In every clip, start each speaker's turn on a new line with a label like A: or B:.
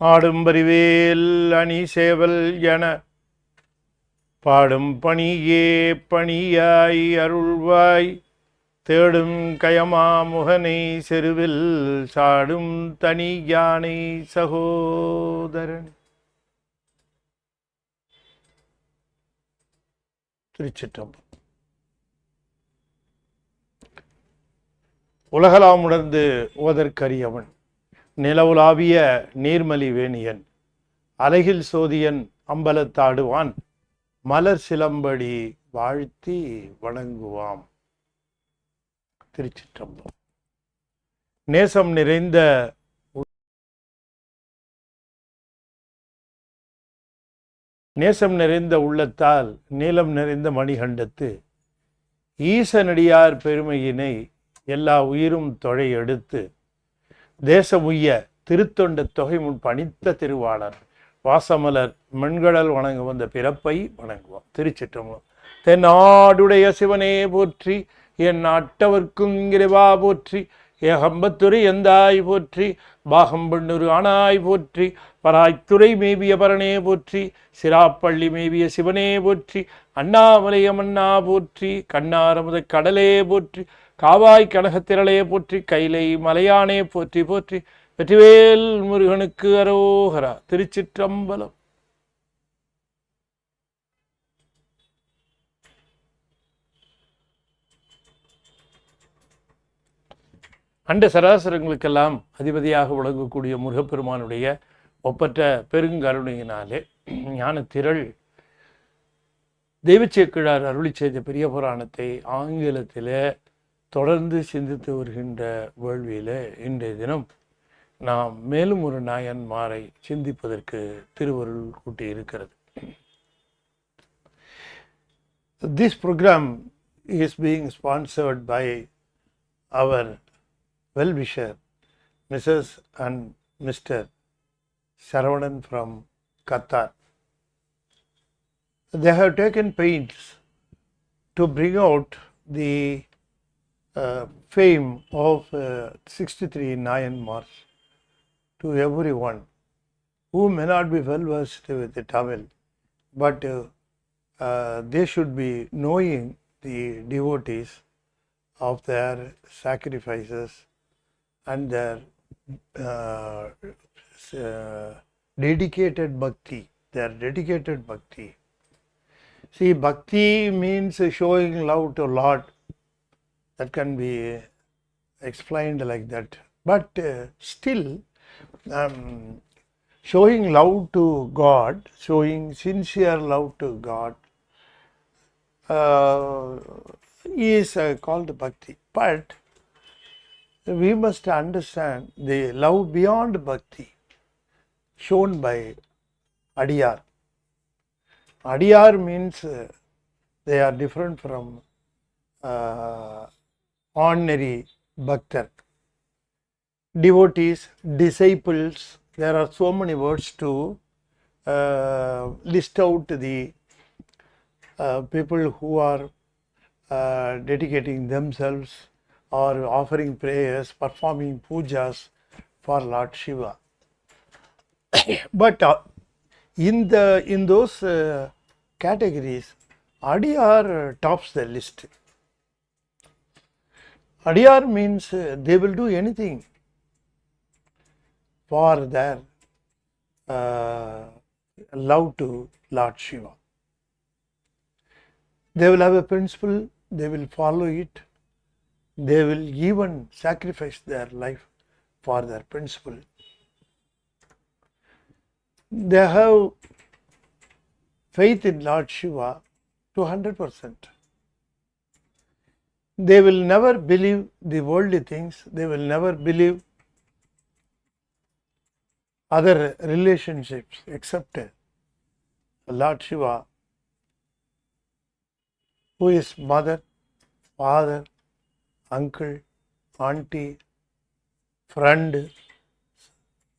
A: ஆடும் பரிவேல் அணி சேவல் என பாடும் பணியே பணியாய் அருள்வாய் தேடும் கயமா முகனை செருவில் சாடும் தனி யானை சகோதரன். திருச்சிற்றம்பலம். உலகலாம் உணர்ந்து ஓதற்கரியவன் நிலவுலாவிய நீர்மலி வேணியன் அலகில் சோதியன் அம்பலத்தாடுவான் மலர் சிலம்படி வாழ்த்தி வணங்குவாம். திருச்சிற்றம்பலம். நேசம் நிறைந்த உள்ளத்தால் நீலம் நிறைந்த மணிகண்டத்து ஈசனடியார் பெருமையினை எல்லா உயிரும் தொழை எடுத்து தேசமுய்ய திருத்தொண்ட தொகை முன் பணித்த திருவாளர் வாசமலர் மென்கடல் வணங்க வந்த பிறப்பை வணங்குவோம். திருச்சிற்றம்பலம். தென்னாடுடைய சிவனே போற்றி, என் நாட்டவர்க்கும் இறைவா போற்றி, ஏகம்பத்துறை எந்தாய் போற்றி, பாகம்பண்ணூர் ஆனாய் போற்றி, பராய்த்துறை மேவிய பரனே போற்றி, சிராப்பள்ளி மேவிய சிவனே போற்றி, அண்ணாமலையமன்னா போற்றி, கண்ணாரமுத கடலே போற்றி, காவாய் கனகத்திரளே போற்றி, கைலை மலையானே போற்றி போற்றி, வெற்றிவேல் முருகனுக்கு அரோகரா. திருச்சிற்றம்பலம். அண்ட சராசரங்களுக்கெல்லாம் அதிபதியாக விளங்கக்கூடிய முருகப்பெருமானுடைய ஒப்பற்ற பெருங்கருணையினாலே ஞானத்திரள் தெய்வச்சேக்கிழார் அருளி செய்த பெரிய புராணத்தை ஆங்கிலத்திலே தொடர்ந்து சிந்தித்து வருகின்ற வேள்வியிலே இன்றைய தினம் நாம் மேலும் ஒரு நாயன்மாரை சிந்திப்பதற்கு திருவருள் கூட்டி இருக்கிறது. This program is being sponsored by our well-wisher Mrs. and Mr. Saravanan from Qatar. They have taken pains to bring out the fame of 63 Nayanmars to everyone who may not be well versed with the Tamil, but they should be knowing the devotees of their sacrifices and their dedicated bhakti. See, bhakti means showing love to Lord. That can be explained like that. But still, showing love to God, showing sincere love to God is called bhakti. But we must understand the love beyond bhakti shown by Adiyar. Adiyar means they are different from ordinary bhaktar. Devotees, disciples, there are so many words to list out the people who are dedicating themselves or offering prayers, performing pujas for Lord Shiva. But in those categories, Adiyar tops the list. Adiyar means they will do anything for their love to Lord Shiva. They will have a principle, they will follow it, they will even sacrifice their life for their principle. They have faith in Lord Shiva to 100%. They will never believe the worldly things, they will never believe other relationships except Lord Shiva, who is mother, father, uncle, auntie, friend,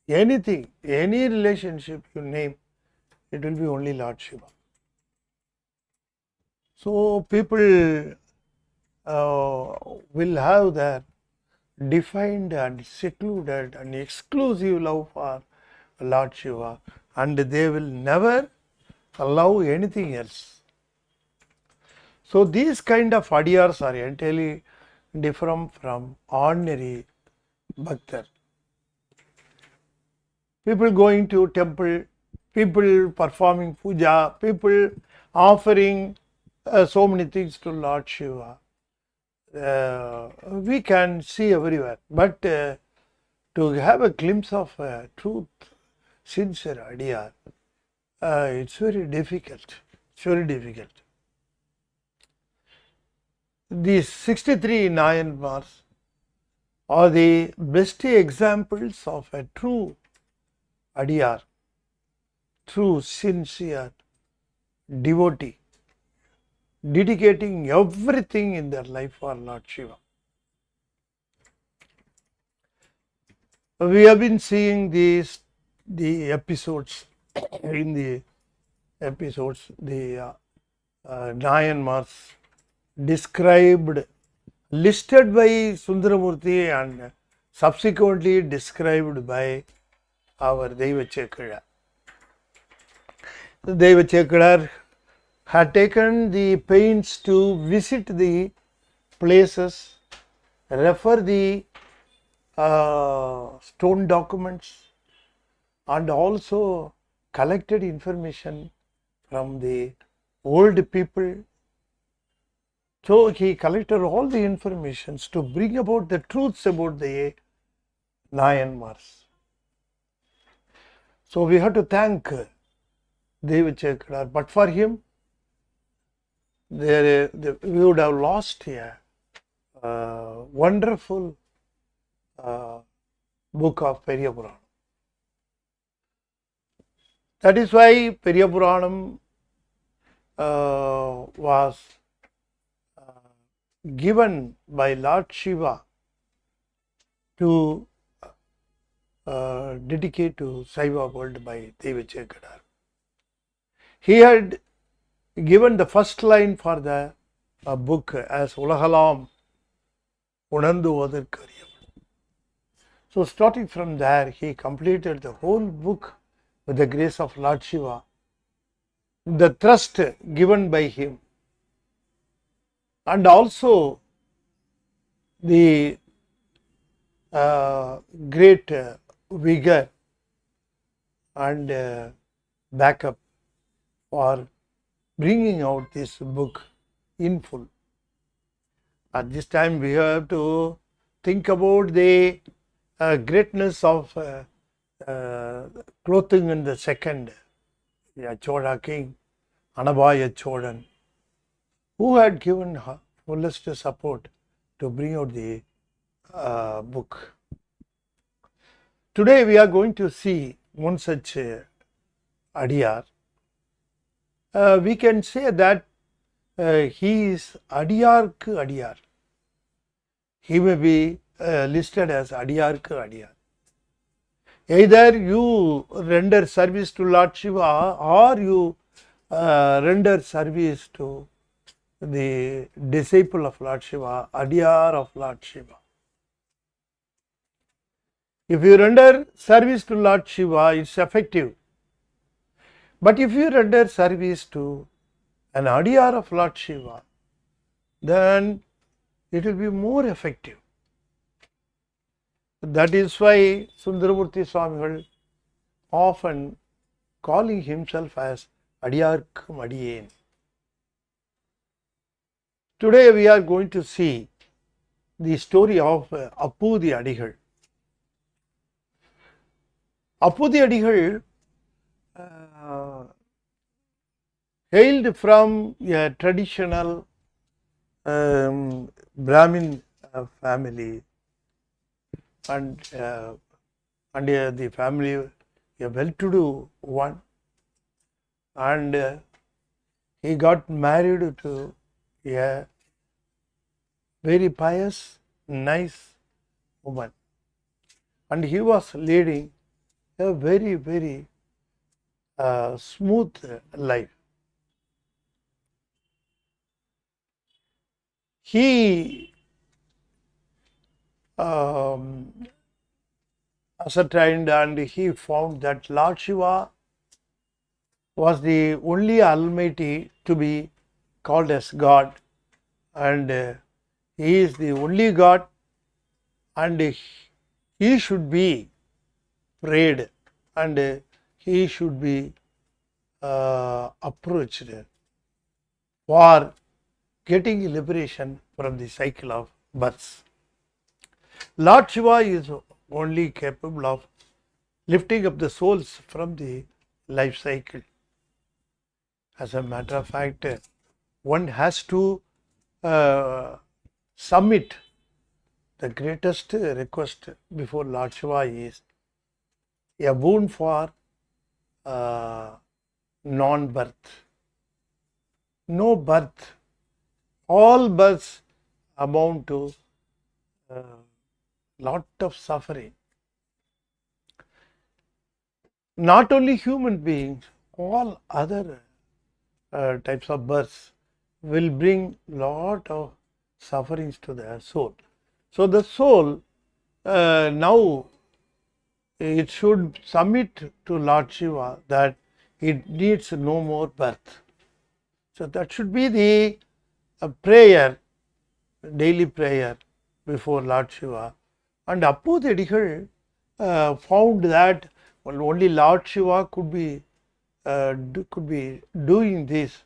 A: anything, any relationship you name, it will be only Lord Shiva. So people will have their defined and secluded and exclusive love for Lord Shiva, and they will never allow anything else. So these kind of adiyars are entirely different from ordinary bhaktar. People going to temple, people performing puja, people offering so many things to Lord Shiva. We can see everywhere, but to have a glimpse of truth, sincere adiyar, it's very difficult. It's very difficult. These 63 Nayanmars are the best examples of a true adiyar, true sincere devotee, dedicating everything in their life for Lord Shiva. We have been seeing the episodes in the episodes, the Nayanmars described, listed by Sundaramurti and subsequently described by our Devachekara. Devachekara had taken the pains to visit the places, refer the stone documents, and also collected information from the old people. So he collected all the information to bring about the truths about the Nayanmars. So we have to thank Devachekara, but for him, we would have lost a wonderful book of Periya Puranam. That is why Periya Puranam was given by Lord Shiva to dedicate to Saiva world by Devachekara. He had given the first line for the book as Ulagalam Unanduvadarkariya. So starting from there, he completed the whole book with the grace of Lord Shiva, the thrust given by him, and also the great vigor and backup for bringing out this book in full. At this time, we have to think about the greatness of clothing in the second Chola king, Anabaya Chodan, who had given fullest support to bring out the book. Today we are going to see one such adiyar. We can say that he is adiyar ke adiyar. He may be listed as adiyar ke adiyar. Either you render service to Lord Shiva or you render service to the disciple of Lord Shiva, adiyar of Lord Shiva. If you render service to Lord Shiva, it's effective. But if you render service to an adiyar of Lord Shiva, then it will be more effective. That is why Sundaramurti Swamigal often calling himself as Adiyarkum Adiyen. Today we are going to see the story of Appoodhi Adigal. Appoodhi Adigal hailed from a traditional Brahmin family, and the family a well-to-do one, and he got married to a very pious, nice woman, and he was leading a very, very smooth life. He ascertained, and he found that Lord Shiva was the only Almighty to be called as God, and he is the only God, and he should be prayed, and he should be approached for getting liberation from the cycle of births. Lord Shiva is only capable of lifting up the souls from the life cycle. As a matter of fact, one has to submit the greatest request before Lord Shiva is a boon for non-birth. No birth. All births amount to lot of suffering. Not only human beings, all other types of births will bring lot of sufferings to the soul. So the soul now it should submit to Lord Shiva that it needs no more birth. So that should be the prayer, daily prayer before Lord Shiva. And Appoodhi Adigal found that only Lord Shiva could be doing this.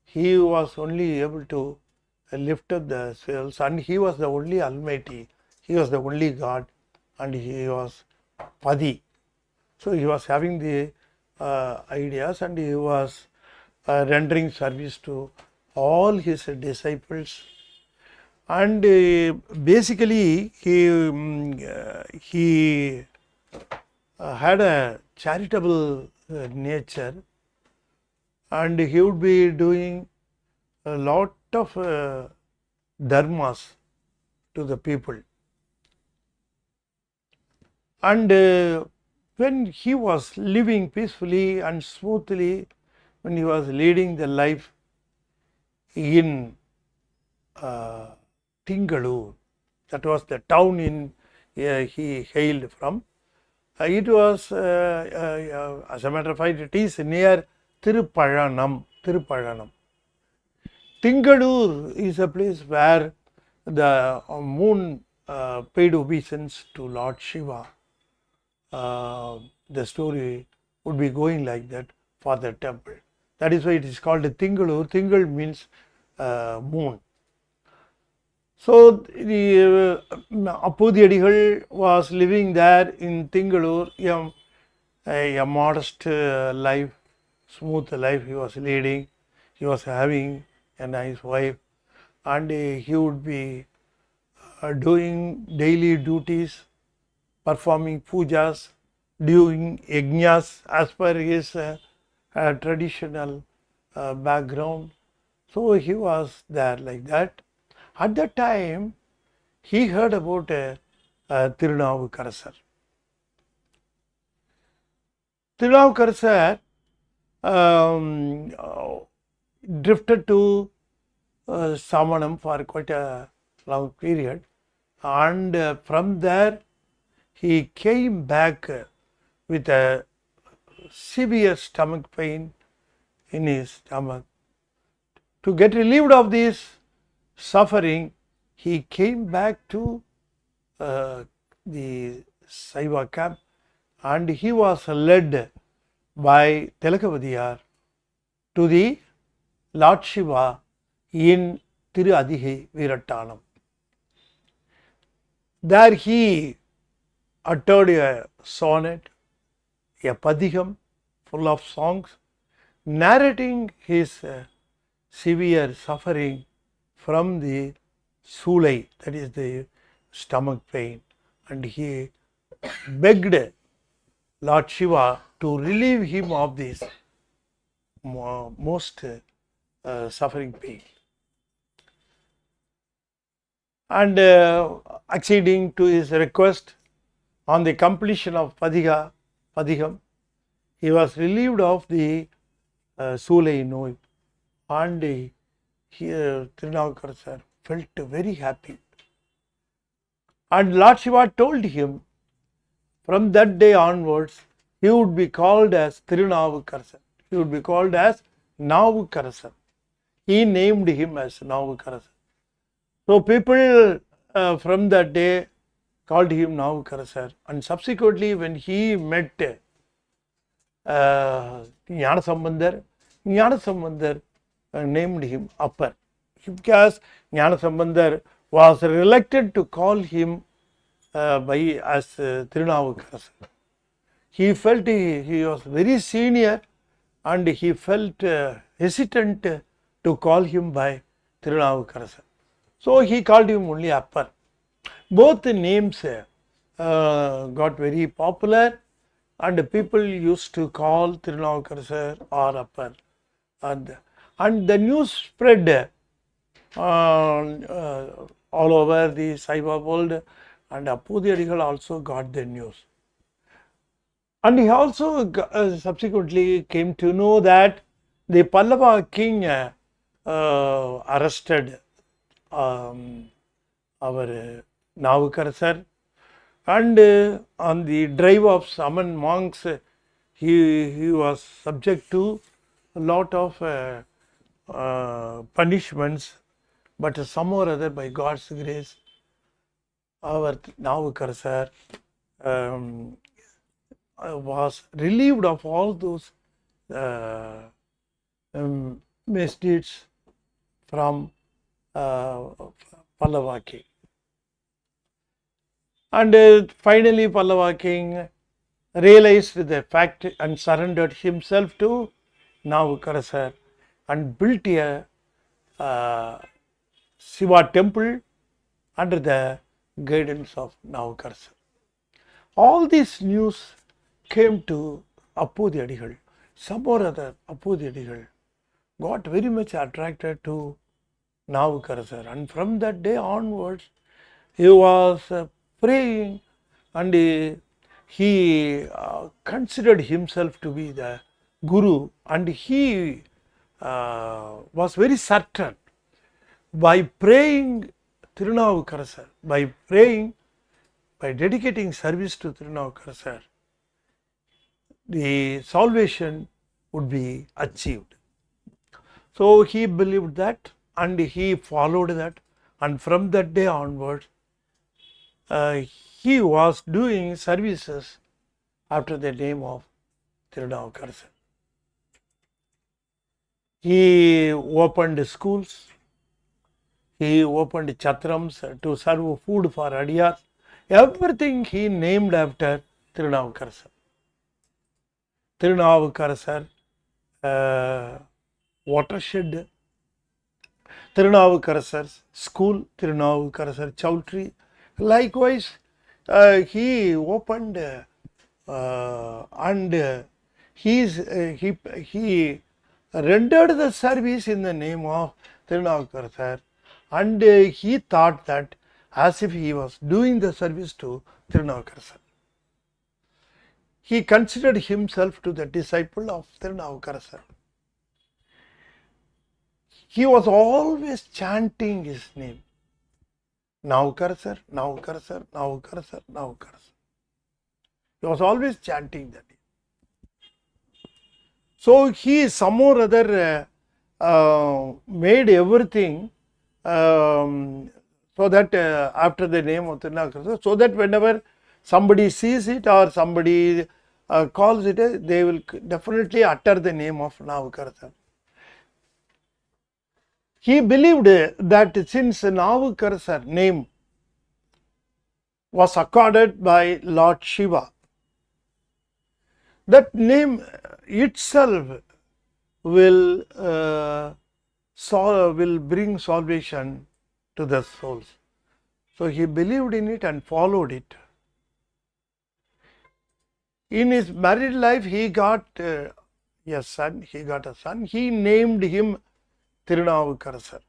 A: He was only able to lift up the souls, and he was the only Almighty. He was the only God, and he was Padi. So he was having the ideas, and he was rendering service to all his disciples. And basically he had a charitable nature, and he would be doing a lot of dharmas to the people. And when he was living peacefully and smoothly, when he was leading the life in Tingalur, that was the town in he hailed from. It was, as a matter of fact, it is near Tiruparanam. Tingalur is a place where the moon paid obeisance to Lord Shiva. The story would be going like that for the temple. That is why it is called Tingalur. Tingal means moon. So the Appoodhi Adigal was living there in Tingalur, a modest life, smooth life he was leading. He was having a nice wife, and he would be doing daily duties, performing pujas, doing yajnas as per his traditional background. So he was there like that. At that time, he heard about Tirunavukarasar. Tirunavukarasar drifted to Samanam for quite a long period, and from there he came back with a severe stomach pain in his stomach. To get relieved of this suffering, he came back to the Saiva camp, and he was led by Telakavadiyar to the Lord Shiva in Tiradihi Virattanam. There he uttered a sonnet, a padiham full of songs, narrating his severe suffering from the sulai, that is the stomach pain, and he begged Lord Shiva to relieve him of this most suffering pain. And acceding to his request, on the completion of Padiham, he was relieved of the sulai noy, and Tirunavukarasar felt very happy. And Lord Shiva told him, from that day onwards, he would be called as Tirunavukkarasar. He would be called as Navukkarasar. He named him as Navukkarasar. So people from that day called him Navukkarasar, and subsequently when he met Gnanasambandar, Gnanasambandar named him Upper, because Gnanasambandar was reluctant to call him as Tirunavukkarasar. He felt he was very senior, and he felt hesitant to call him by Tirunavukkarasar. So he called him only Upper. Both names got very popular, and people used to call Tirunavukkarasar or Upper. And the news spread all over the Saiva world, and Appoodhi Adigal also got the news. And he also subsequently came to know that the Pallava king arrested our Navukkarasar, and on the drive of some monks, he was subject to a lot of punishments, but somehow or other, by God's grace, our Navukkarasar was relieved of all those misdeeds from Pallava king. And finally Pallava king realized the fact and surrendered himself to Navukkarasar and built a Shiva temple under the guidance of Navukkarasar. All this news came to Appoodhi Adigal. Some or other, Appoodhi Adigal got very much attracted to Navukkarasar, and from that day onwards he was praying, and he considered himself to be the Guru, and he was very certain, by praying Tirunavukkarasar, by dedicating service to Tirunavukkarasar, the salvation would be achieved. So he believed that, and he followed that, and from that day onwards he was doing services after the name of Tirunavukkarasar. He opened schools, he opened chatrams to serve food for Adiyas. Everything he named after Tirunavukkarasar. Tirunavukkarasar watershed, Tirunavukkarasar school, Tirunavukkarasar chowtry. Likewise, he opened and he rendered the service in the name of Tirunavukkarasar, and he thought that as if he was doing the service to Tirunavukkarasar. He considered himself to the disciple of Tirunavukkarasar. He was always chanting his name, Navukkarasar, Navukkarasar, Navukkarasar, Navukkarasar. He was always chanting that name. So he somehow or other made everything so that after the name of Tirunavukkarasar, so that whenever somebody sees it or somebody calls it, they will definitely utter the name of Navukkarasar. He believed that since Navukkarasar name was accorded by Lord Shiva, that name itself will bring salvation to the souls. So he believed in it and followed it. In his married life, he got a son. He named him Tirunavukkarasar.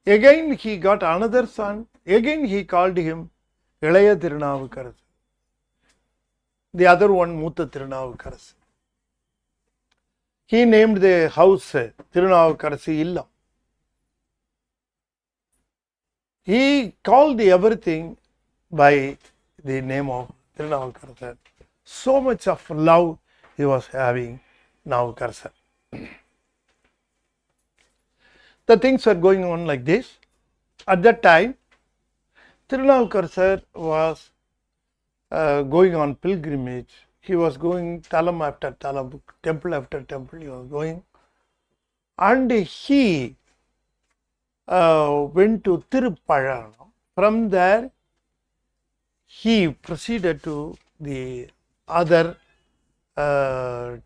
A: Again he got another son. Again he called him Ilaya Tirunavukkarasar. The other one Mutha Tirunavukkarasar. He named the house Tirunavukkarasar Illam. He called everything by the name of Tirunavukarasar. So much of love he was having Navukarasar. The things were going on like this. At that time, Tirunavukarasar was going on pilgrimage. He was going talam after talam, temple after temple he was going. And he went to Tiruparanam. From there, he proceeded to the other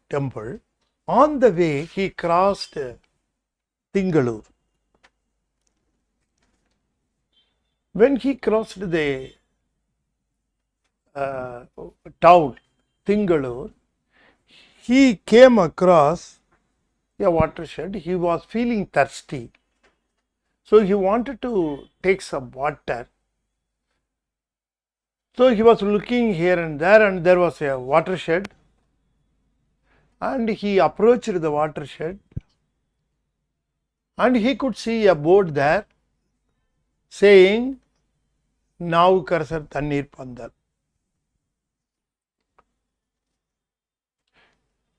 A: temple. On the way, he crossed Tingalur. When he crossed the town, Tingalur, he came across a watershed. He was feeling thirsty. So he wanted to take some water. So he was looking here and there was a watershed. And he approached the watershed. And he could see a board there saying, Navukarasar Tannir Pandal.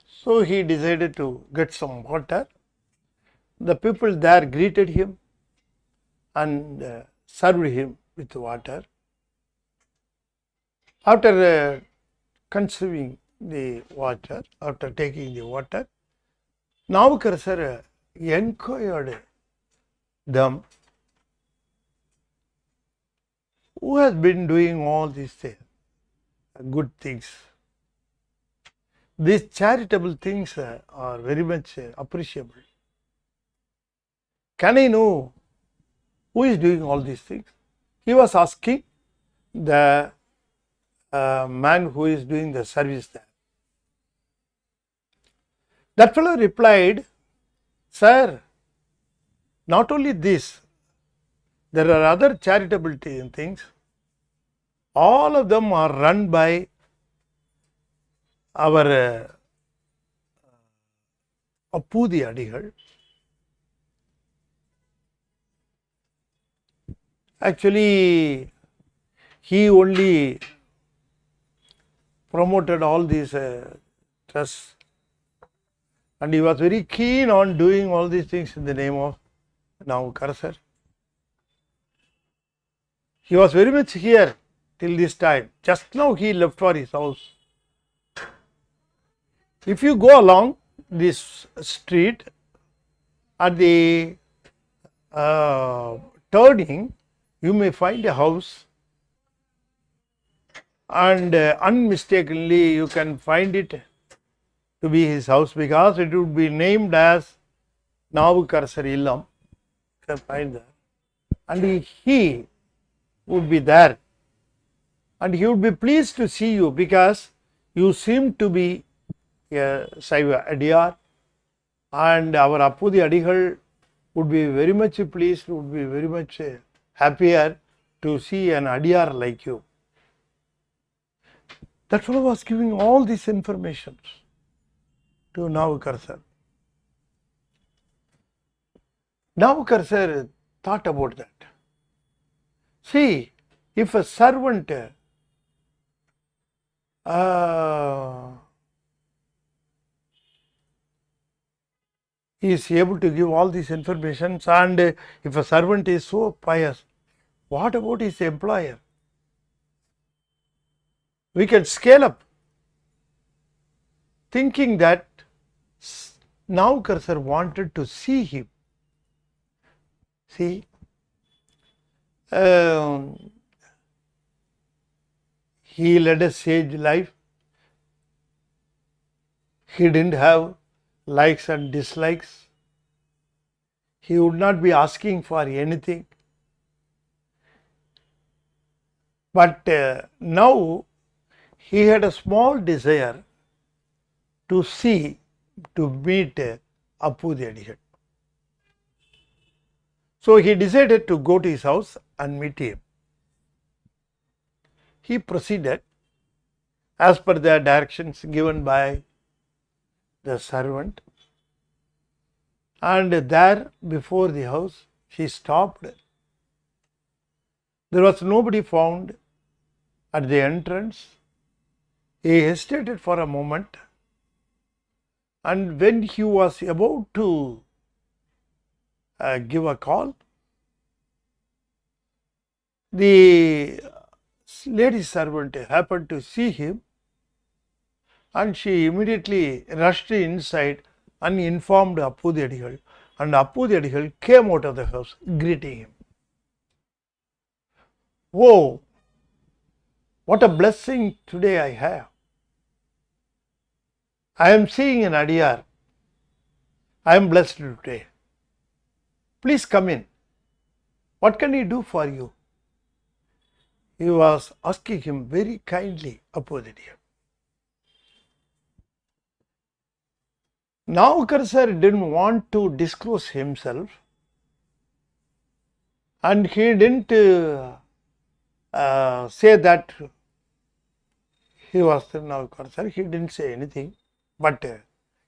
A: So he decided to get some water. The people there greeted him and served him with water. After consuming the water, after taking the water, Navukarasar inquired them, who has been doing all these good things? These charitable things are very much appreciable. Can I know who is doing all these things? He was asking the man who is doing the service there. That fellow replied, Sir, not only this, there are other charitable things. All of them are run by our Appoodhi Adigal. Actually, he only promoted all these trusts, and he was very keen on doing all these things in the name of Navukarasar. He was very much here till this time. Just now he left for his house. If you go along this street at the turning, you may find a house, and unmistakenly you can find it to be his house because it would be named as Navukarasar Illam. You can find that. And he would be there, and he would be pleased to see you because you seem to be a Saiva Adiyar, and our Appoodhi Adigal would be very much pleased, would be very much happier to see an Adiyar like you. That fellow was giving all these information to Navukarasar. Navukarasar thought about that. See, if a servant is able to give all these informations, and if a servant is so pious, what about his employer? We can scale up, thinking that Navukarasar wanted to see him. See, he led a sage life. He didn't have likes and dislikes. He would not be asking for anything. But now he had a small desire to see, to meet Appoodhi Adigal. So he decided to go to his house and meet him. He proceeded as per the directions given by the servant, and there before the house he stopped There was nobody found at the entrance. He hesitated for a moment, and when he was about to give a call, the lady servant happened to see him, and she immediately rushed inside and informed Appoodhi Adigal, and Appoodhi Adigal came out of the house greeting him. Oh, what a blessing today I have. I am seeing an Adiyar. I am blessed today. Please come in. What can he do for you? He was asking him very kindly, Appoodhi Adigal. Navkar sir didn't want to disclose himself, and he didn't say that he was Navkar sir. He didn't say anything, but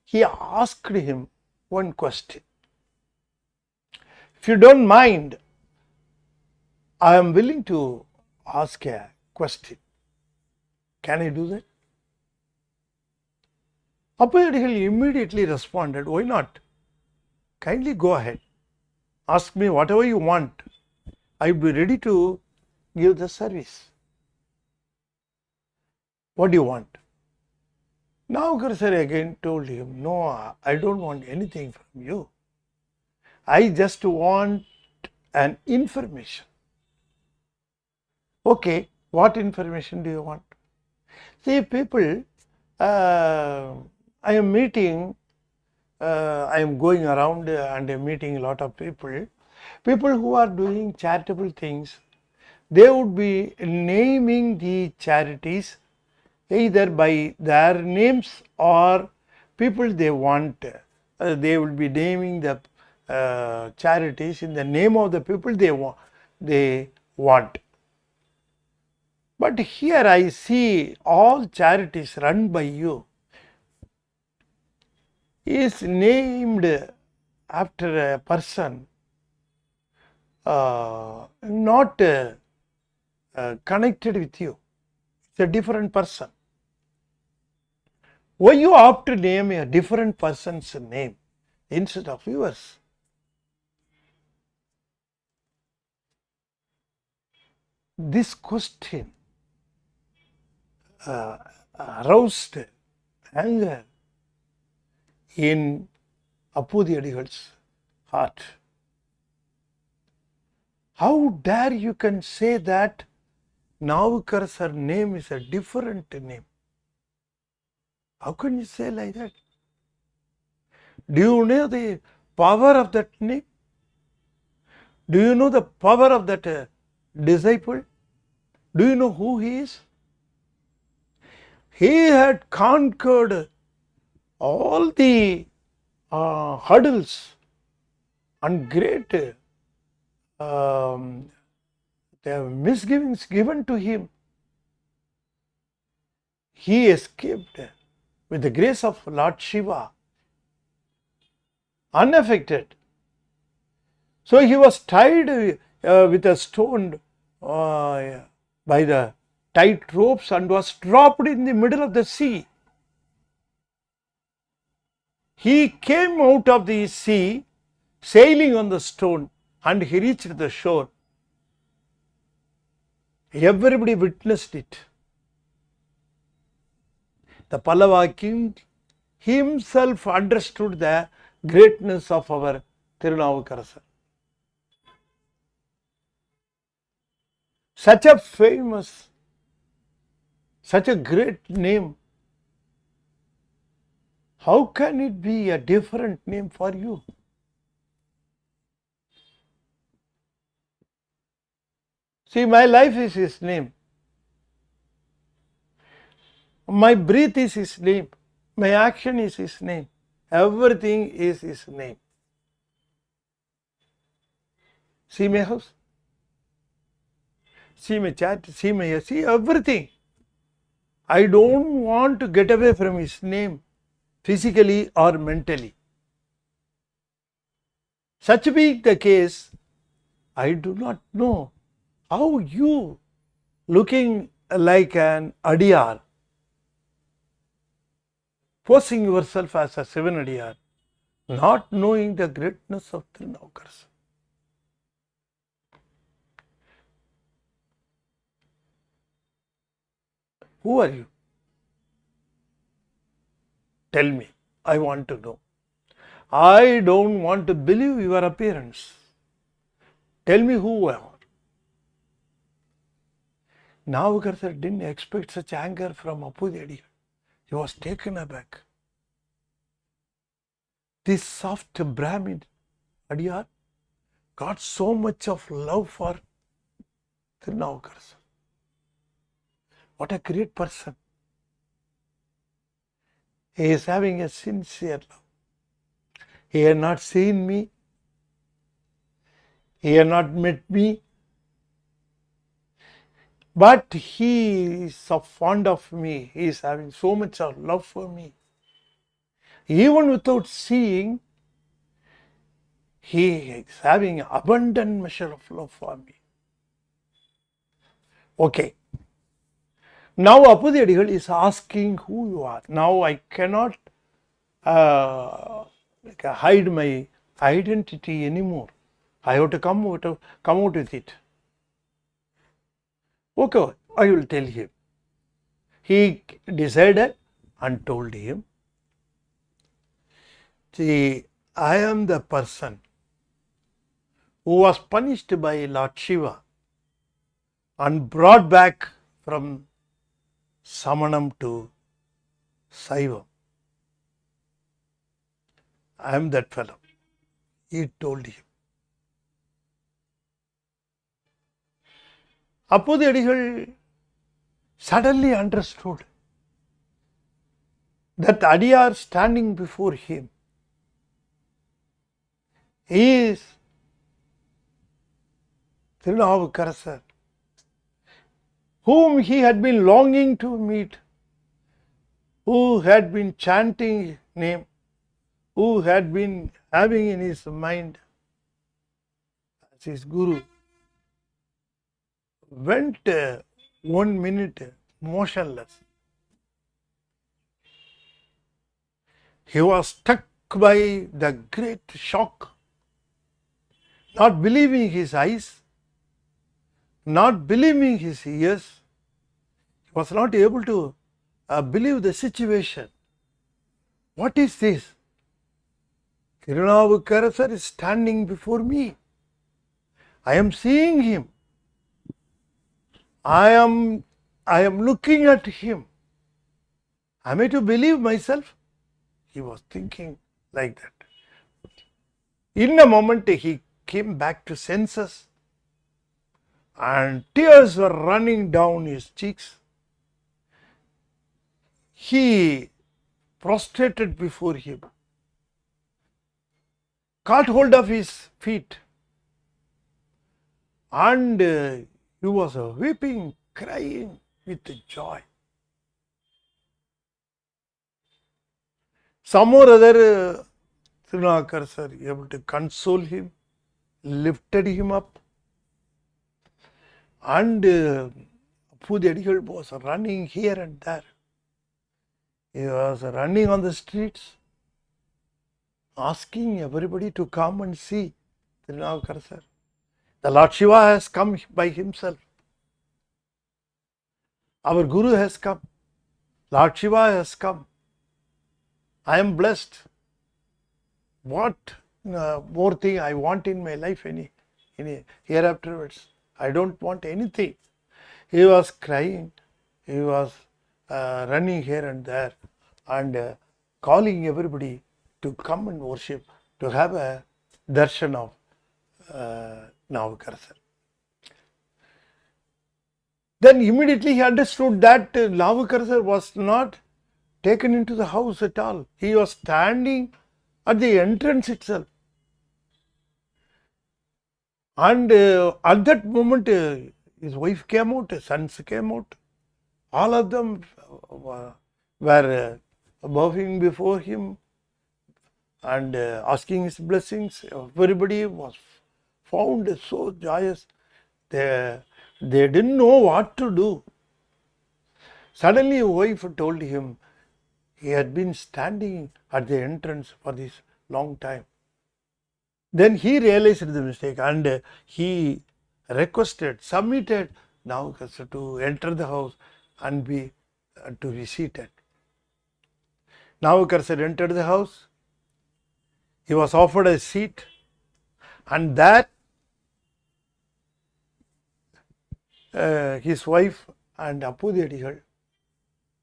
A: he asked him one question. If you don't mind, I am willing to ask a question. Can I do that? Appoodhi Adigal immediately responded, why not? Kindly go ahead. Ask me whatever you want. I will be ready to give the service. What do you want? Navkar sir again told him, no, I don't want anything from you. I just want an information. Okay, what information do you want? See, people, I am meeting, I am going around and meeting a lot of people who are doing charitable things. They would be naming the charities either by their names or people they want. They will be naming the charities in the name of the people they want. But here I see all charities run by you is named after a person not connected with you. It's a different person. Why you opt to name a different person's name instead of yours? This question aroused anger in Appoodhi Adigal's heart. How dare you can say that Navkar sir name is a different name? How can you say like that? Do you know the power of that name? Do you know the power of that disciple? Do you know who he is? He had conquered all the hurdles and great the misgivings given to him. He escaped with the grace of Lord Shiva, unaffected. So he was tied with a stone by the tight ropes and was dropped in the middle of the sea. He came out of the sea sailing on the stone and he reached the shore. Everybody witnessed it. The Pallava king himself understood the greatness of our Tirunavukarasar. Such a famous, such a great name. How can it be a different name for you? See, my life is his name. My breath is his name. My action is his name. Everything is his name. See my house. See my chat. See my, see everything. I don't want to get away from his name physically or mentally. Such being the case, I do not know How you looking like an Adiyar, posing yourself as a 7 Adiyar, not knowing the greatness of Tirunavukarasan. Who are you? Tell me. I want to know. I don't want to believe your appearance. Tell me who you are. Navukarasan didn't expect such anger from Appoodhi Adigal. He was taken aback. This soft Brahmin Adiyar got so much of love for Tirunavukarasan. What a great person. He is having a sincere love. He had not seen me. He had not met me. But he is so fond of me. He is having so much of love for me. Even without seeing, he is having abundant measure of love for me. Okay. Now Appoodhi Adigal is asking who you are. Now I cannot hide my identity anymore. I have to come out with it. Okay, I will tell him. He decided and told him, see, I am the person who was punished by Lord Shiva and brought back from Samanam to Saivam. I am that fellow. He told him. Appoodhi Adigal suddenly understood that Adiyar standing before him is Tirunavukarasan, whom he had been longing to meet, who had been chanting his name, who had been having in his mind as his guru, went 1 minute motionless. He was struck by the great shock, not believing his eyes, not believing his ears. He was not able to believe the situation. What is this? Tirunavukarasan is standing before me. I am seeing him. I am looking at him. Am I to believe myself? He was thinking like that. In a moment, he came back to senses and tears were running down his cheeks. He prostrated before him, caught hold of his feet, and he was weeping, crying with joy. Some or other Tirunavukarasan able to console him, lifted him up, and Appoodhi Adigal was running here and there. He was running on the streets, asking everybody to come and see Tirunavukarasan. The Lord Shiva has come by himself. Our Guru has come. Lord Shiva has come. I am blessed. What more thing I want in my life any hereafterwards? I don't want anything. He was crying. He was running here and there and calling everybody to come and worship, to have a darshan of Navukarasan. Then immediately he understood that Navukarasan was not taken into the house at all. He was standing at the entrance itself. And at that moment, his wife came out, his sons came out. All of them were bowing before him and asking his blessings. Everybody was found so joyous. They didn't know what to do. Suddenly a wife told him he had been standing at the entrance for this long time. Then he realized the mistake and he requested, submitted now to enter the house and to be seated. Now Cursor entered the house. He was offered a seat, and that his wife and Appoodhi Adigal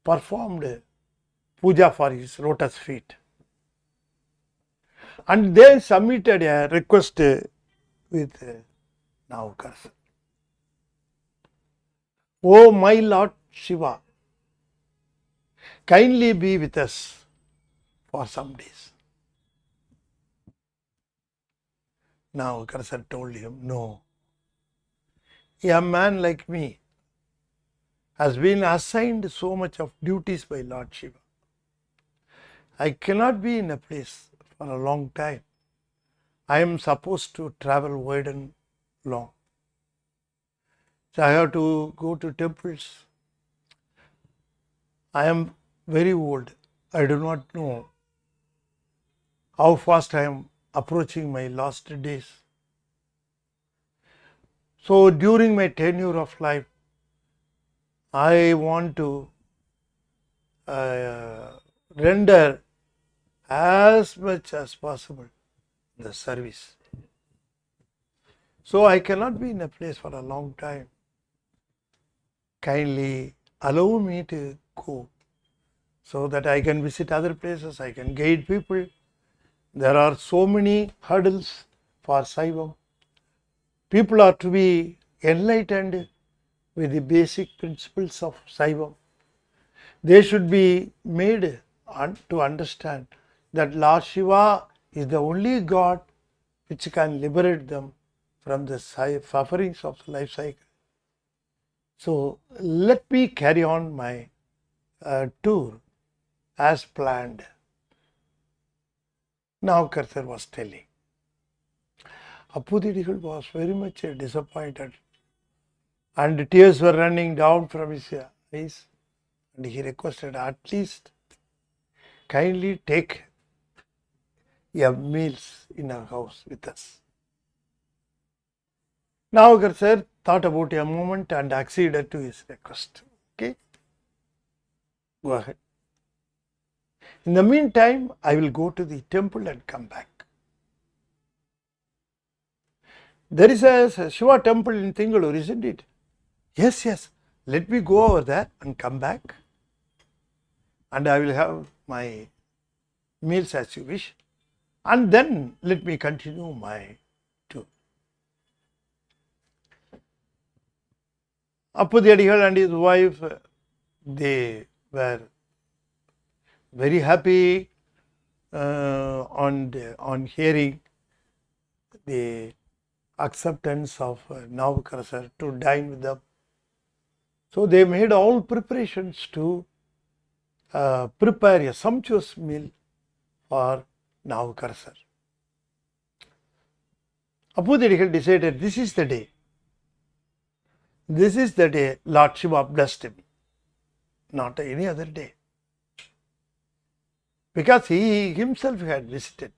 A: performed puja for his lotus feet. And they submitted a request with now Cursor. Oh my Lord Shiva, kindly be with us for some days. Now Cursor told him, no. A man like me has been assigned so much of duties by Lord Shiva. I cannot be in a place for a long time. I am supposed to travel wide and long. So I have to go to temples. I am very old. I do not know how fast I am approaching my last days. So during my tenure of life, I want to render as much as possible the service. So I cannot be in a place for a long time. Kindly allow me to go so that I can visit other places, I can guide people. There are so many hurdles for Saivam. People are to be enlightened with the basic principles of Saivam. They should be made to understand that Lord Shiva is the only God which can liberate them from the sufferings of the life cycle. So let me carry on my tour as planned. Now Cursor was telling. Appoodhi Adigal was very much disappointed and tears were running down from his eyes, and he requested, at least kindly take your meals in our house with us. Now Cursor thought about a moment and acceded to his request. Okay, go ahead. In the meantime, I will go to the temple and come back. There is a Shiva temple in Tingalur, isn't it? Yes, yes. Let me go over there and come back. And I will have my meals as you wish. And then let me continue my tour. Appoodhi Adigal and his wife, they were very happy on hearing the acceptance of Navakarasar to dine with them. So they made all preparations to prepare a sumptuous meal for Navakarasar. Appoodhi Adigal decided, this is the day. This is the day Lord Shiva blessed me, not any other day. Because he himself had visited.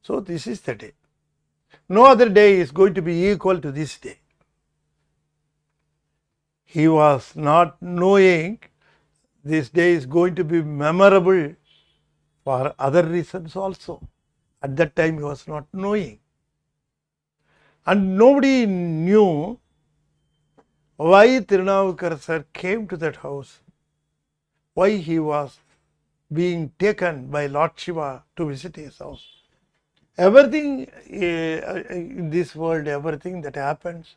A: So this is the day. No other day is going to be equal to this day. He was not knowing this day is going to be memorable for other reasons also. At that time he was not knowing. And nobody knew why Tirunavukarasar came to that house, why he was being taken by Lord Shiva to visit his house. Everything in this world, everything that happens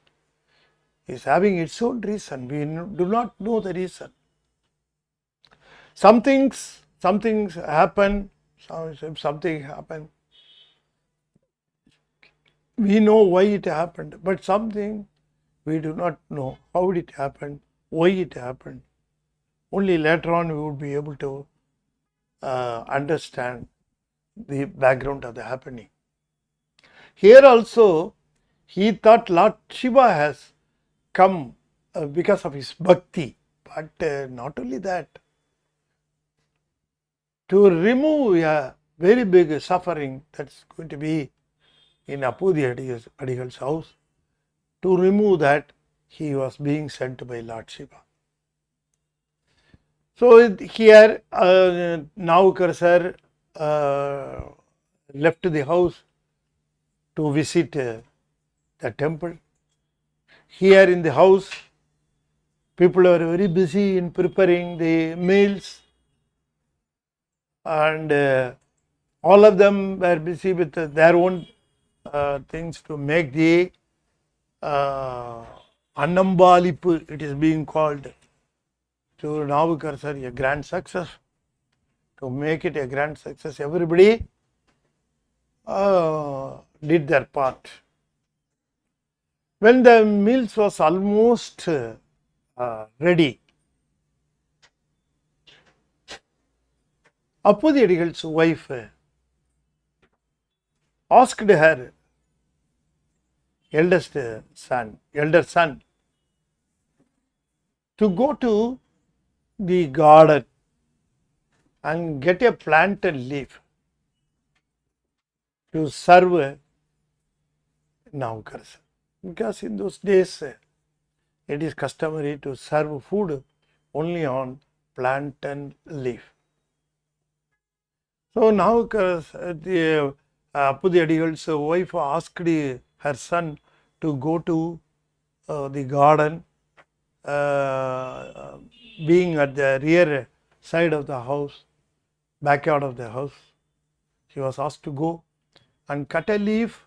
A: is having its own reason. We do not know the reason. Some things happen, something happened. We know why it happened, but something we do not know how it happened, why it happened. Only later on we would be able to understand the background of the happening. Here also he thought Lord Shiva has come because of his bhakti. But not only that, to remove a very big suffering that's going to be in Appoodhi Adigal's house, to remove that, he was being sent by Lord Shiva. So here Navkar sir left the house to visit the temple. Here in the house, people are very busy in preparing the meals, and all of them were busy with their own things to make the Annambalipu, it is being called, to Navkar sir a grand success. To make it a grand success, everybody did their part. When the meals was almost ready, Appoodhi Adigal's wife asked her elder son, to go to the garden and get a plantain leaf to serve Navkar sir. Because in those days it is customary to serve food only on plantain leaf. So now the Appoodhi Adigal's wife asked her son to go to the garden, being at the rear side of the house, backyard of the house. She was asked to go and cut a leaf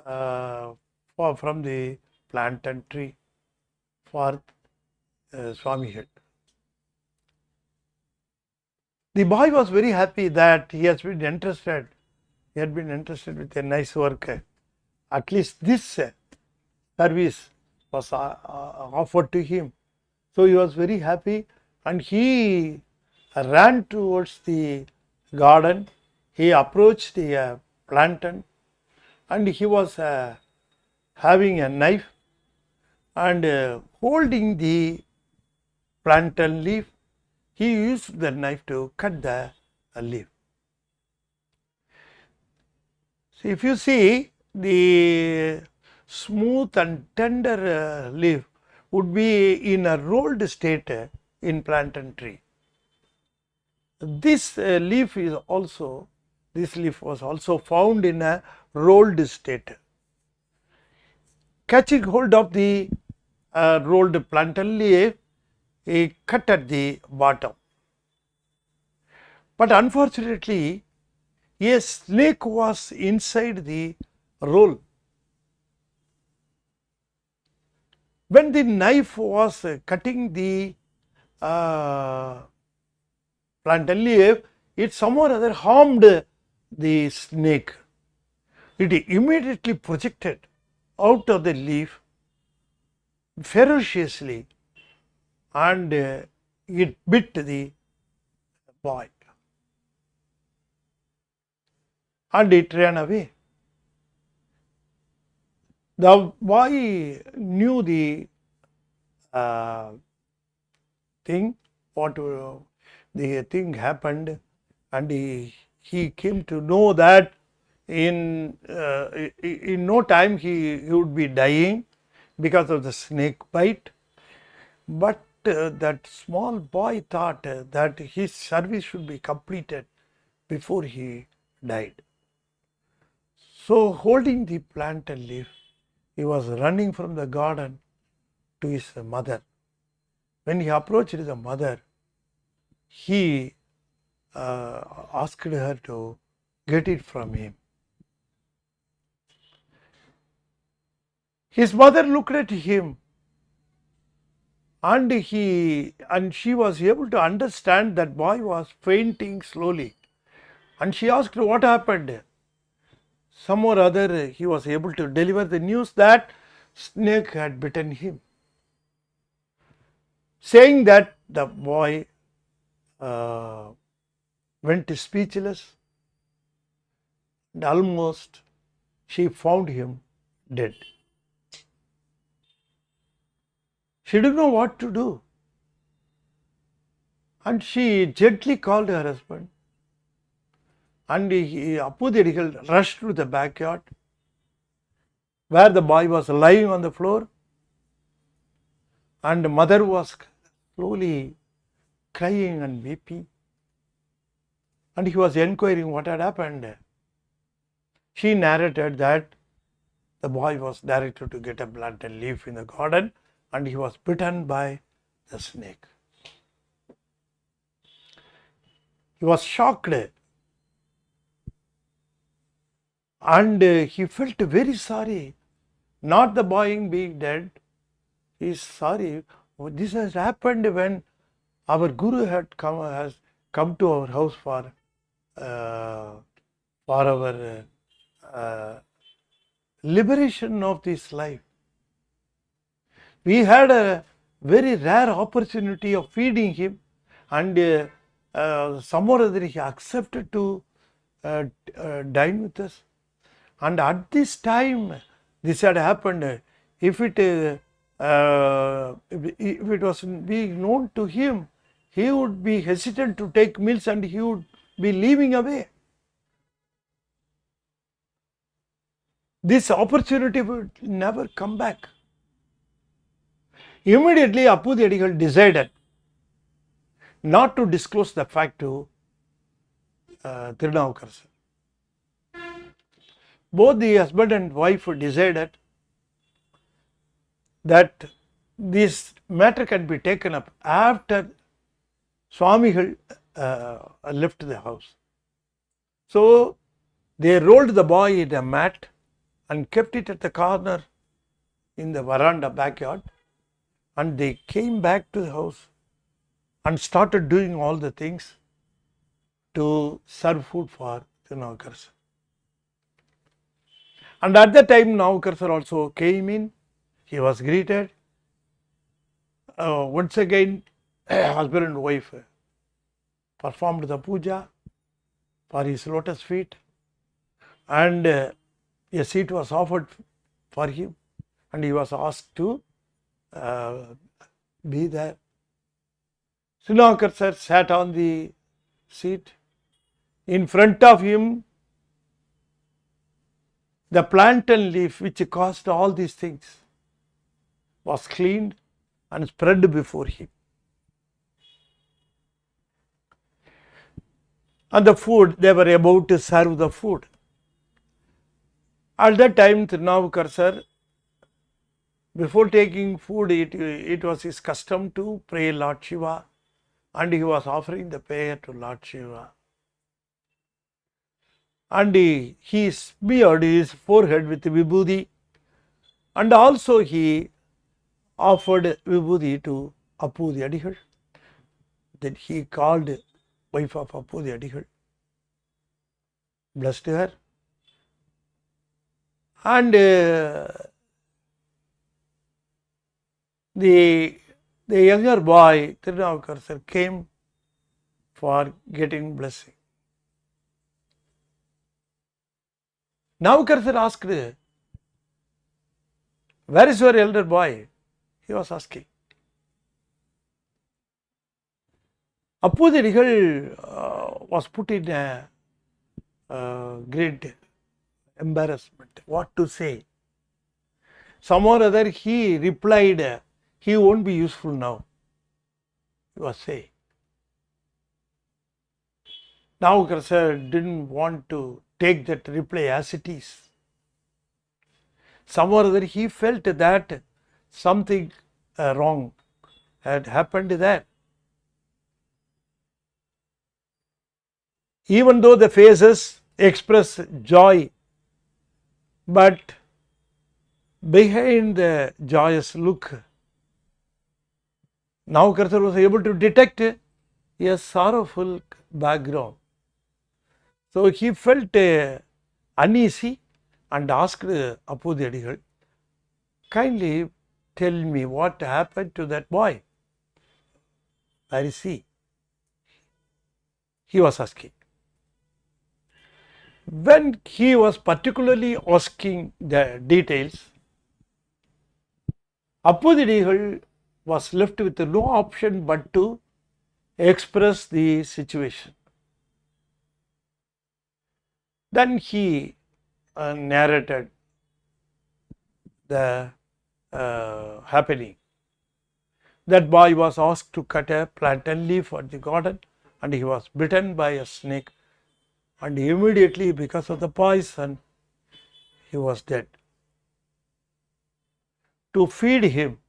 A: from the plantain tree for Swami head. The boy was very happy that he has been interested. He had been interested with a nice work. At least this service was offered to him. So he was very happy, and he ran towards the garden. He approached the plantain, and he was having a knife and holding the plantain leaf. He used the knife to cut the leaf. So if you see, the smooth and tender leaf would be in a rolled state in plantain tree. This leaf was also found in a rolled state. Catching hold of the rolled plantain leaf, he cut at the bottom. But unfortunately, a snake was inside the roll. When the knife was cutting the plantain leaf, it somehow or other harmed the snake. It immediately projected out of the leaf ferociously, and it bit the boy, and it ran away. The boy knew the thing, what the thing happened, and he came to know that in no time he would be dying because of the snake bite. But that small boy thought that his service should be completed before he died. So holding the plantain leaf, he was running from the garden to his mother. When he approached the mother, he asked her to get it from him. His mother looked at him, and she was able to understand that boy was fainting slowly, and she asked what happened. Some or other he was able to deliver the news that snake had bitten him. Saying that, the boy went speechless, and almost she found him dead. She didn't know what to do. And she gently called her husband. And Appoodhi Adigal rushed to the backyard where the boy was lying on the floor. And the mother was slowly crying and weeping. And he was inquiring what had happened. She narrated that the boy was directed to get a plantain leaf in the garden and he was bitten by the snake. He was shocked and he felt very sorry. Not the boy being dead. He is sorry. This has happened when our Guru has come to our house for our liberation of this life. We had a very rare opportunity of feeding him, and some or other he accepted to dine with us. And at this time, this had happened. If it was being known to him, he would be hesitant to take meals and he would be leaving away. This opportunity would never come back. Immediately, Appoodhi Adigal decided not to disclose the fact to Tirunavukar. Both the husband and wife decided that this matter can be taken up after Swamigal left the house. So they rolled the boy in a mat and kept it at the corner in the veranda backyard, and they came back to the house and started doing all the things to serve food for Tirunavukar. And at that time, Navukar also came in. He was greeted. Once again, husband and wife performed the puja for his lotus feet, and a seat was offered for him, and he was asked to be there. Tirunavukar sat on the seat. In front of him, the plantain leaf which caused all these things was cleaned and spread before him. And the food, they were about to serve the food. At that time, Tirunavukar, before taking food, it was his custom to pray Lord Shiva, and he was offering the prayer to Lord Shiva. And he smeared his forehead with vibhuti, and also he offered vibhuti to Appoodhi Adigal. Then he called wife of Appoodhi Adigal, blessed her, and the younger boy Tirunavukar came for getting blessing. Navukar asked, where is your elder boy? He was asking. Appoodhi Adigal was put in a great embarrassment. What to say? Some or other he replied, he won't be useful now. He was saying. Navukar didn't want to take that reply as it is. Some or other he felt that something wrong had happened there. Even though the faces express joy, but behind the joyous look, Navukar was able to detect a sorrowful background. So he felt uneasy and asked Appoodhi Adigal, kindly tell me what happened to that boy. Where is he? He was asking. When he was particularly asking the details, Appoodhi Adigal was left with no option but to express the situation. Then he narrated the happening. That boy was asked to cut a plantain leaf for the garden, and he was bitten by a snake, and immediately, because of the poison, he was dead. To feed him,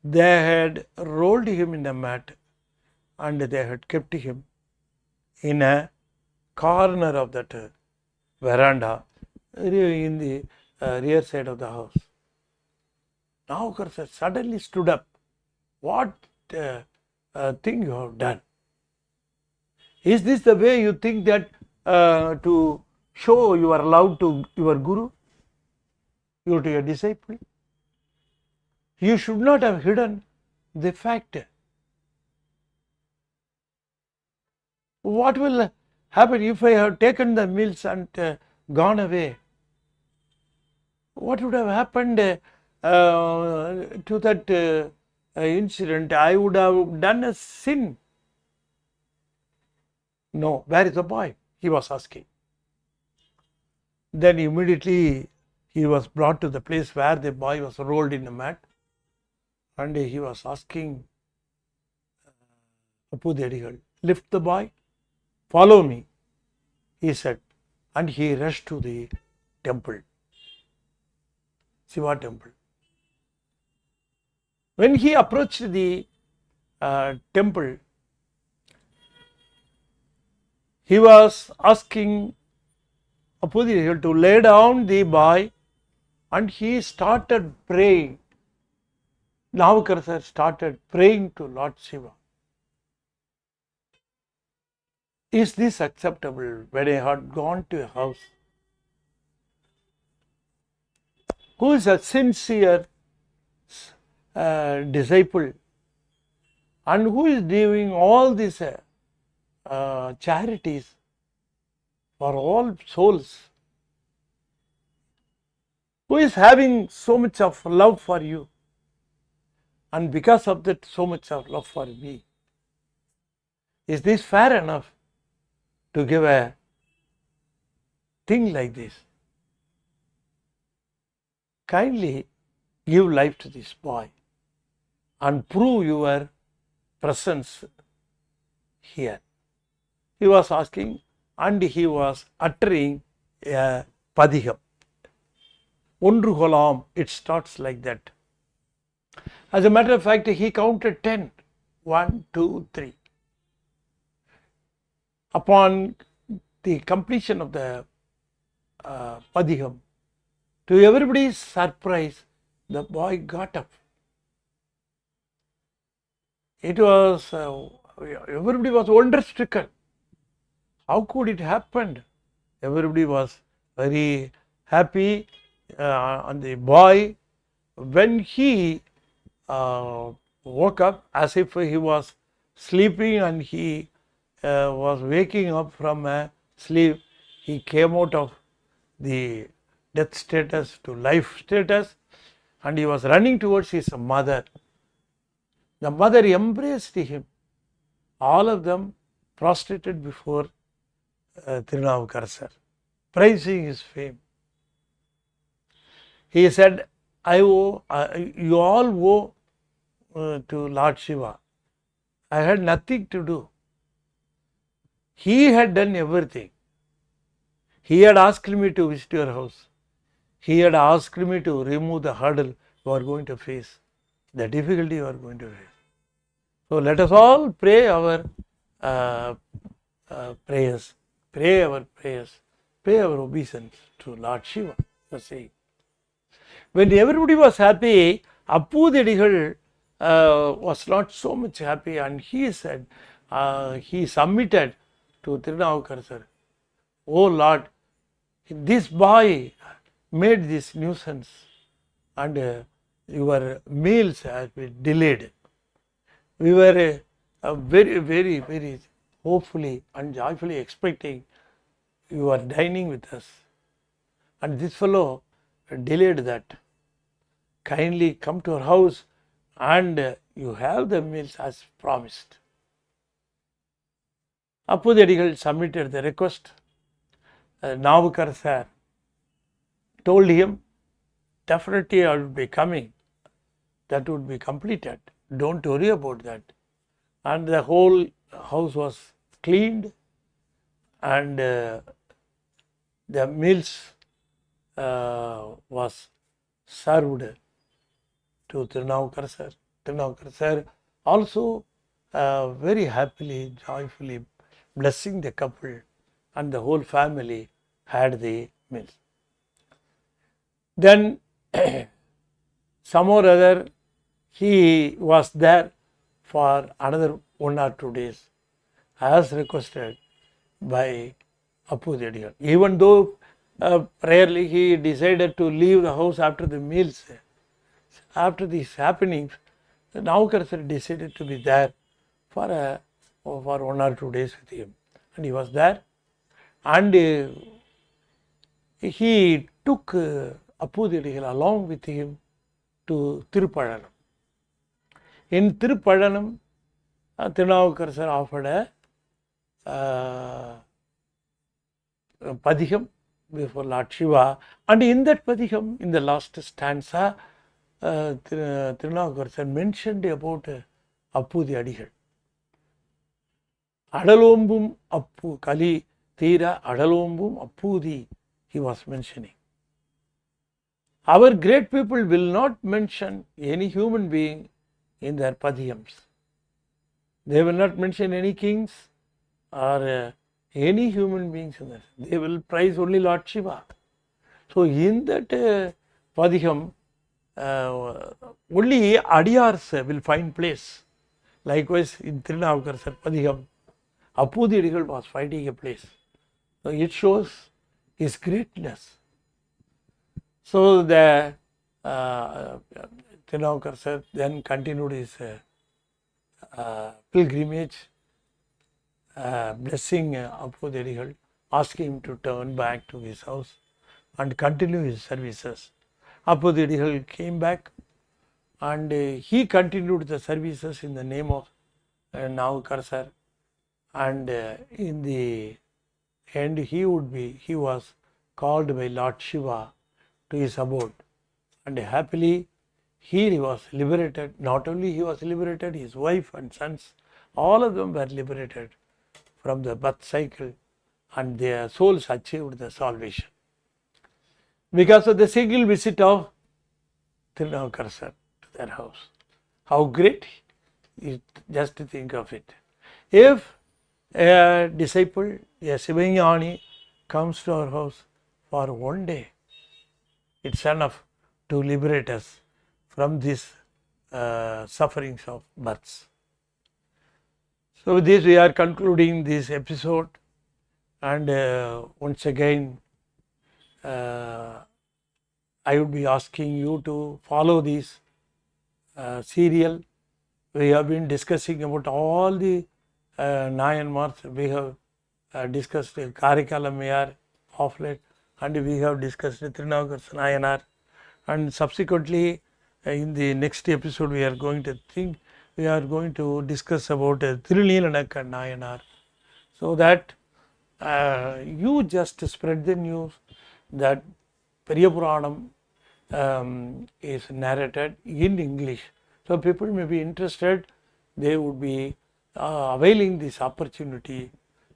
A: they had rolled him in a mat, and they had kept him in a corner of that veranda in the rear side of the house. Navakar suddenly stood up. What thing you have done? Is this the way you think that to show your love to your guru, to your disciple? You should not have hidden the fact. What will happen if I have taken the meals and gone away? What would have happened to that incident? I would have done a sin. No, where is the boy? He was asking. Then immediately he was brought to the place where the boy was rolled in a mat, and he was asking Appoodhi Adigal, lift the boy, follow me, he said, and he rushed to the temple, Shiva temple. When he approached the temple, he was asking Appoodhi Adigal to lay down the boy, and he started praying. Navakar started praying to Lord Shiva. Is this acceptable when I had gone to a house? Who is a sincere disciple and who is doing all these charities for all souls, who is having so much of love for you, and because of that so much of love for me? Is this fair enough to give a thing like this? Kindly give life to this boy and prove your presence here. He was asking, and he was uttering a padiham. Ondru kolam, it starts like that. As a matter of fact, he counted 10. 1, 2, 3. Upon the completion of the padiham, to everybody's surprise, the boy got up. It was, everybody was wonder-stricken. How could it happen? Everybody was very happy on the boy. When he woke up, as if he was sleeping and he was waking up from a sleep, he came out of the death status to life status, and he was running towards his mother. The mother embraced him. All of them prostrated before Tirunavukar, praising his fame. He said, I owe, you all owe to Lord Shiva. I had nothing to do. He had done everything. He had asked me to visit your house. He had asked me to remove the hurdle you are going to face, the difficulty you are going to face. So let us all pray our prayers, pray our prayers, pay our obeisance to Lord Shiva. You see, when everybody was happy, Appoodhi Adigal was not so much happy, and he said, he submitted to Tirunavukar, oh Lord, this boy made this nuisance, and your meals have been delayed. We were very, very, very hopefully and joyfully expecting you are dining with us, and this fellow delayed that. Kindly come to our house and you have the meals as promised. Appoodhi Adigal submitted the request. Navukar sir told him, definitely I will be coming. That would be completed. Don't worry about that. And the whole house was cleaned, and the meals was served to Tirunavukar sir. Tirunavukar sir also very happily, joyfully blessing the couple, and the whole family had the meal. Then some or other he was there for another 1 or 2 days as requested by Appoodhi Adigal. Even though rarely he decided to leave the house after the meals, after these happenings, Navukar sir decided to be there for 1 or 2 days with him, and he was there, and he took Appoodhi Adigal along with him to Tirupazhanam. In Tirupazhanam, Tirunavukar sir offered a padikam before Lord Shiva, and in that padikam, in the last stanza, Tirunavukar sir mentioned about Appoodhi Adigal. Adalombum Appu Kali Tira Adalombum Appoodhi, he was mentioning. Our great people will not mention any human being in their padiyams. They will not mention any kings or any human beings in that. They will praise only Lord Shiva. So in that padiyam, only Adiyars will find place. Likewise in Tirunavukar sir padiyam, Appoodhi Adigal was finding a place. So it shows his greatness. So the Tirunavukar sir then continued his pilgrimage, blessing Appoodhi Adigal, asking him to turn back to his house and continue his services. Appoodhi Adigal came back, and he continued the services in the name of Navukar sir, and in the end he was called by Lord Shiva to his abode, and happily he was liberated. Not only he was liberated, his wife and sons, all of them were liberated from the birth cycle, and their souls achieved the salvation because of the single visit of Tirunavukar sir to their house. How great! Just to think of it. If a disciple, a Sivanyani, comes to our house for 1 day, it's enough to liberate us from these sufferings of births. So with this we are concluding this episode, and once again I would be asking you to follow this serial. We have been discussing about all the Nayanmars. We have discussed Karikala Mayar of late, and we have discussed Tirunavukar Nayanar, and subsequently in the next episode we are going to discuss about Thiruneelanaka Nayanar, so that you just spread the news that Periya Puranam is narrated in English. So people may be interested, they would be availing this opportunity.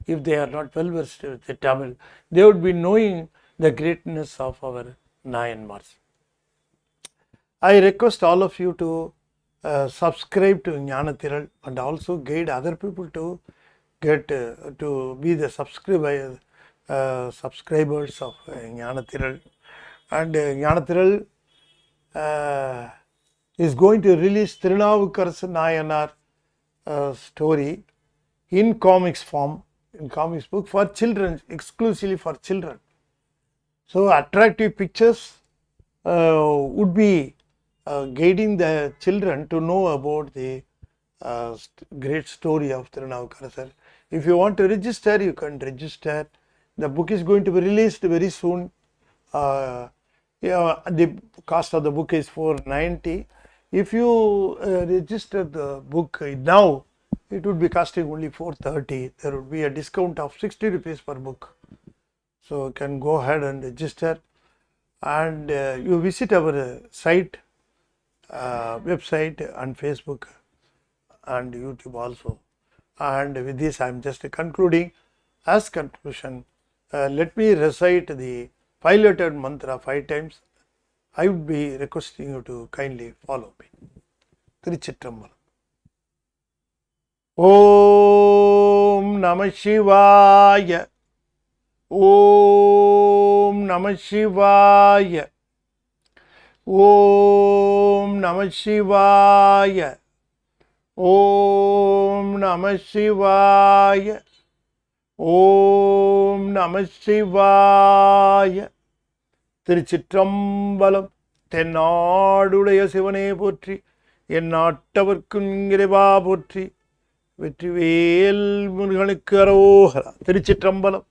A: If they are not well versed with the Tamil, they would be knowing the greatness of our Nayanmars. I request all of you to subscribe to Jnanathiral and also guide other people to get to be the subscribers of Jnanathiral. And Jnanathiral is going to release Tirunavukar's Nayanar story in comics form, in comics book for children, exclusively for children. So attractive pictures would be guiding the children to know about the great story of Tirunavukar sir. If you want to register, you can register. The book is going to be released very soon. The cost of the book is $490. If you register the book now, it would be costing only 430. There would be a discount of 60 rupees per book. So you can go ahead and register, and you visit our site, website and Facebook and YouTube also. And with this I am just concluding. As conclusion, let me recite the 5-lettered mantra 5 times. I would be requesting you to kindly follow me. Tiruchitrambalam. Om Namah Shivaya. Om Namah Shivaya. Om Namah Shivaya. Om Namah Shivaya. Om Namah Shivaya. திருச்சிற்றம்பலம். தென்னாடுடைய சிவனே போற்றி, என் நாட்டவர்க்கும் இறைவா போற்றி, வெற்றிவேல் முருகனுக்கு அரோகரா. திருச்சிற்றம்பலம்.